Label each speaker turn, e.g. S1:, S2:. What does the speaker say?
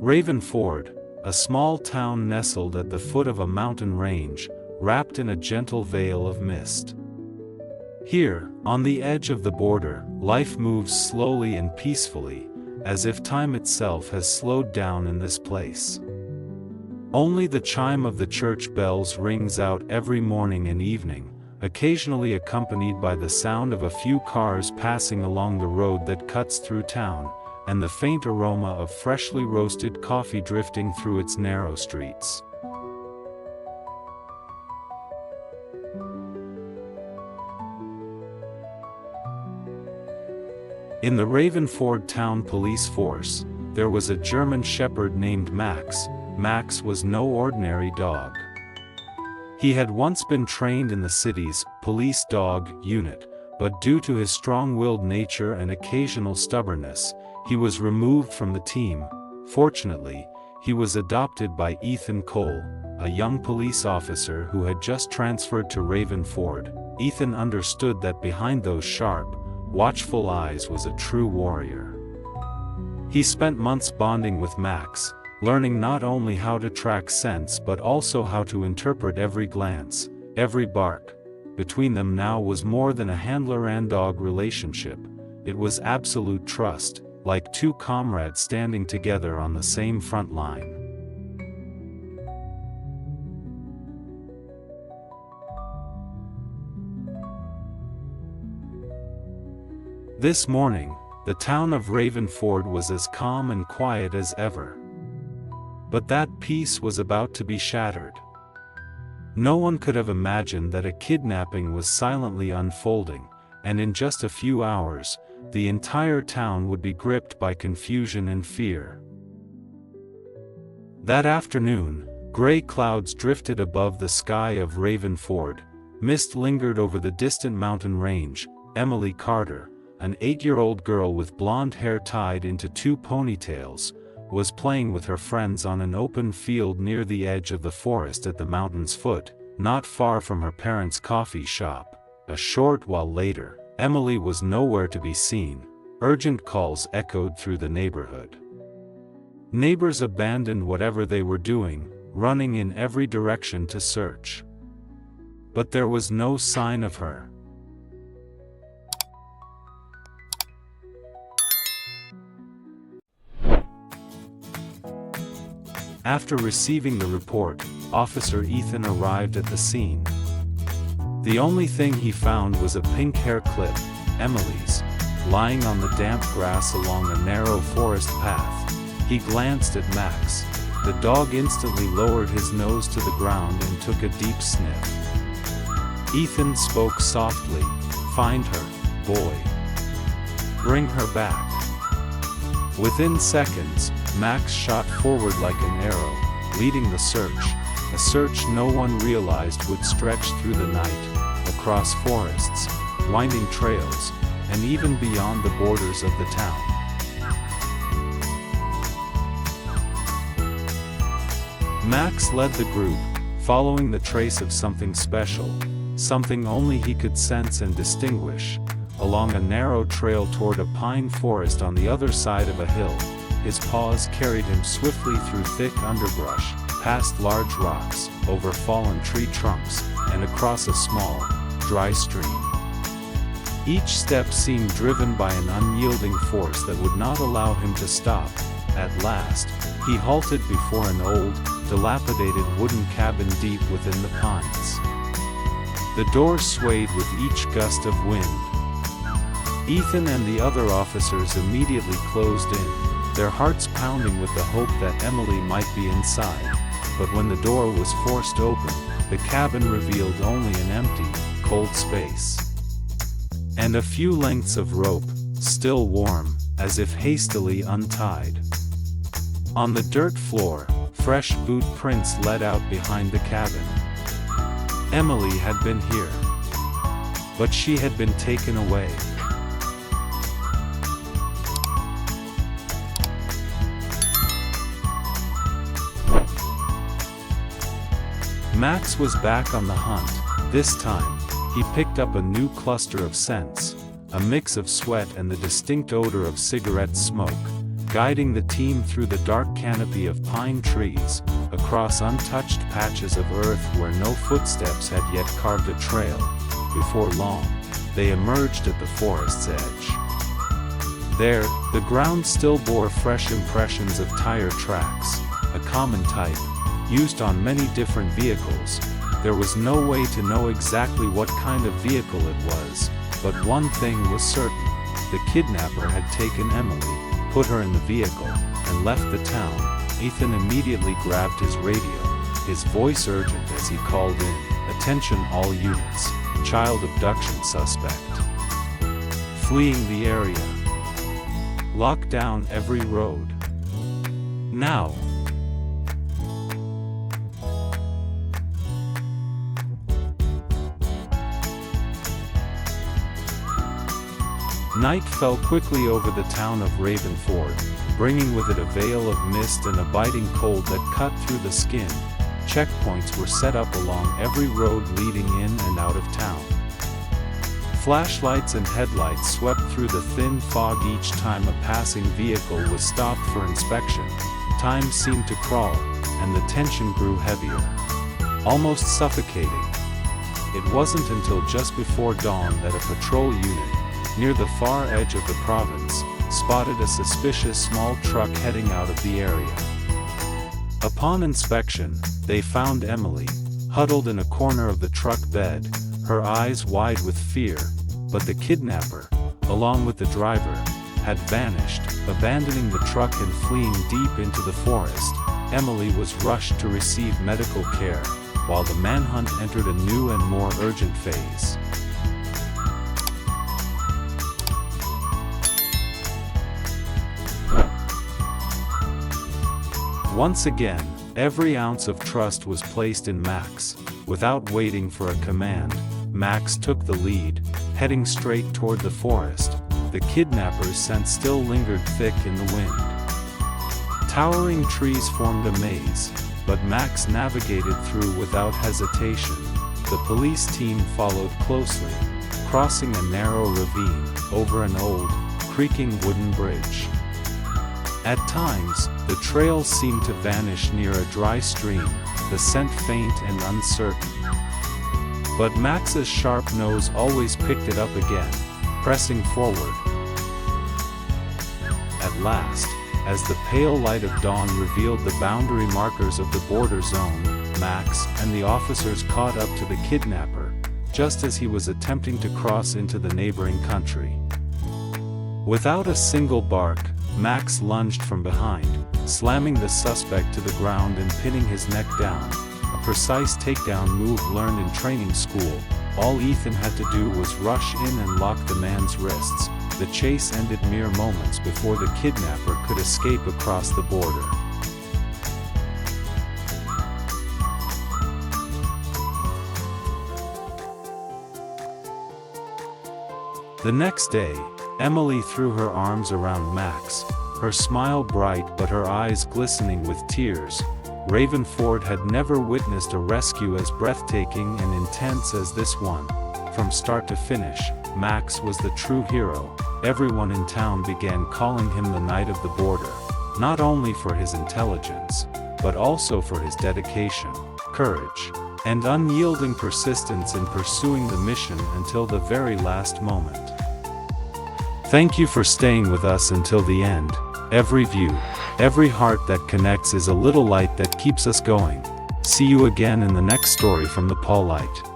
S1: Ravenford, a small town nestled at the foot of a mountain range, wrapped in a gentle veil of mist. Here, on the edge of the border, life moves slowly and peacefully, as if time itself has slowed down in this place. Only the chime of the church bells rings out every morning and evening, occasionally accompanied by the sound of a few cars passing along the road that cuts through town, and the faint aroma of freshly roasted coffee drifting through its narrow streets. In the Ravenford town police force, there was a German shepherd named Max. Max was no ordinary dog. He had once been trained in the city's police dog unit, but due to his strong-willed nature and occasional stubbornness, he was removed from the team. Fortunately, he was adopted by Ethan Cole, a young police officer who had just transferred to Ravenford. Ethan understood that behind those sharp, watchful eyes was a true warrior. He spent months bonding with Max, learning not only how to track scents but also how to interpret every glance, every bark. Between them now was more than a handler and dog relationship. It was absolute trust, like two comrades standing together on the same front line. This morning, the town of Ravenford was as calm and quiet as ever. But that peace was about to be shattered. No one could have imagined that a kidnapping was silently unfolding, and in just a few hours, the entire town would be gripped by confusion and fear. That afternoon, gray clouds drifted above the sky of Ravenford. Mist lingered over the distant mountain range. Emily Carter, an 8-year-old girl with blonde hair tied into 2 ponytails, was playing with her friends on an open field near the edge of the forest at the mountain's foot, not far from her parents' coffee shop. A short while later, Emily was nowhere to be seen. Urgent calls echoed through the neighborhood. Neighbors abandoned whatever they were doing, running in every direction to search. But there was no sign of her. After receiving the report, Officer Ethan arrived at the scene. The only thing he found was a pink hair clip, Emily's, lying on the damp grass along a narrow forest path. He glanced at Max. The dog instantly lowered his nose to the ground and took a deep sniff. Ethan spoke softly, "Find her, boy. Bring her back." Within seconds, Max shot forward like an arrow, leading the search, a search no one realized would stretch through the night, across forests, winding trails, and even beyond the borders of the town. Max led the group, following the trace of something special, something only he could sense and distinguish, along a narrow trail toward a pine forest on the other side of a hill. His paws carried him swiftly through thick underbrush, past large rocks, over fallen tree trunks, and across a small, dry stream. Each step seemed driven by an unyielding force that would not allow him to stop. At last, he halted before an old, dilapidated wooden cabin deep within the pines. The doors swayed with each gust of wind. Ethan and the other officers immediately closed in, their hearts pounding with the hope that Emily might be inside. But when the door was forced open, the cabin revealed only an empty, cold space. And a few lengths of rope, still warm, as if hastily untied. On the dirt floor, fresh boot prints led out behind the cabin. Emily had been here. But she had been taken away. Max was back on the hunt. This time, he picked up a new cluster of scents, a mix of sweat and the distinct odor of cigarette smoke. guiding the team through the dark canopy of pine trees, across untouched patches of earth where no footsteps had yet carved a trail. Before long, they emerged at the forest's edge. There, the ground still bore fresh impressions of tire tracks, a common type, used on many different vehicles. There was no way to know exactly what kind of vehicle it was, but one thing was certain: the kidnapper had taken Emily, put her in the vehicle, and left the town. Ethan immediately grabbed his radio, his voice urgent as he called in, "Attention all units, child abduction suspect. Fleeing the area. Lock down every road. Now." Night fell quickly over the town of Ravenford, bringing with it a veil of mist and a biting cold that cut through the skin. Checkpoints were set up along every road leading in and out of town. Flashlights and headlights swept through the thin fog each time a passing vehicle was stopped for inspection. Time seemed to crawl, and the tension grew heavier, almost suffocating. It wasn't until just before dawn that a patrol unit, near the far edge of the province, spotted a suspicious small truck heading out of the area. Upon inspection, they found Emily, huddled in a corner of the truck bed, her eyes wide with fear, but the kidnapper, along with the driver, had vanished, abandoning the truck and fleeing deep into the forest. Emily was rushed to receive medical care, while the manhunt entered a new and more urgent phase. Once again, every ounce of trust was placed in Max. Without waiting for a command, Max took the lead, heading straight toward the forest. The kidnapper's scent still lingered thick in the wind. Towering trees formed a maze, but Max navigated through without hesitation. The police team followed closely, crossing a narrow ravine, over an old, creaking wooden bridge. At times, the trail seemed to vanish near a dry stream, the scent faint and uncertain. But Max's sharp nose always picked it up again, pressing forward. At last, as the pale light of dawn revealed the boundary markers of the border zone, Max and the officers caught up to the kidnapper, just as he was attempting to cross into the neighboring country. Without a single bark, Max lunged from behind, slamming the suspect to the ground and pinning his neck down, a precise takedown move learned in training school. All Ethan had to do was rush in and lock the man's wrists. The chase ended mere moments before the kidnapper could escape across the border. The next day, Emily threw her arms around Max, her smile bright but her eyes glistening with tears. Ravenford had never witnessed a rescue as breathtaking and intense as this one. From start to finish, Max was the true hero. Everyone in town began calling him the Knight of the Border, not only for his intelligence, but also for his dedication, courage, and unyielding persistence in pursuing the mission until the very last moment. Thank you for staying with us until the end. Every view, every heart that connects is a little light that keeps us going. See you again in the next story from the Paul Light.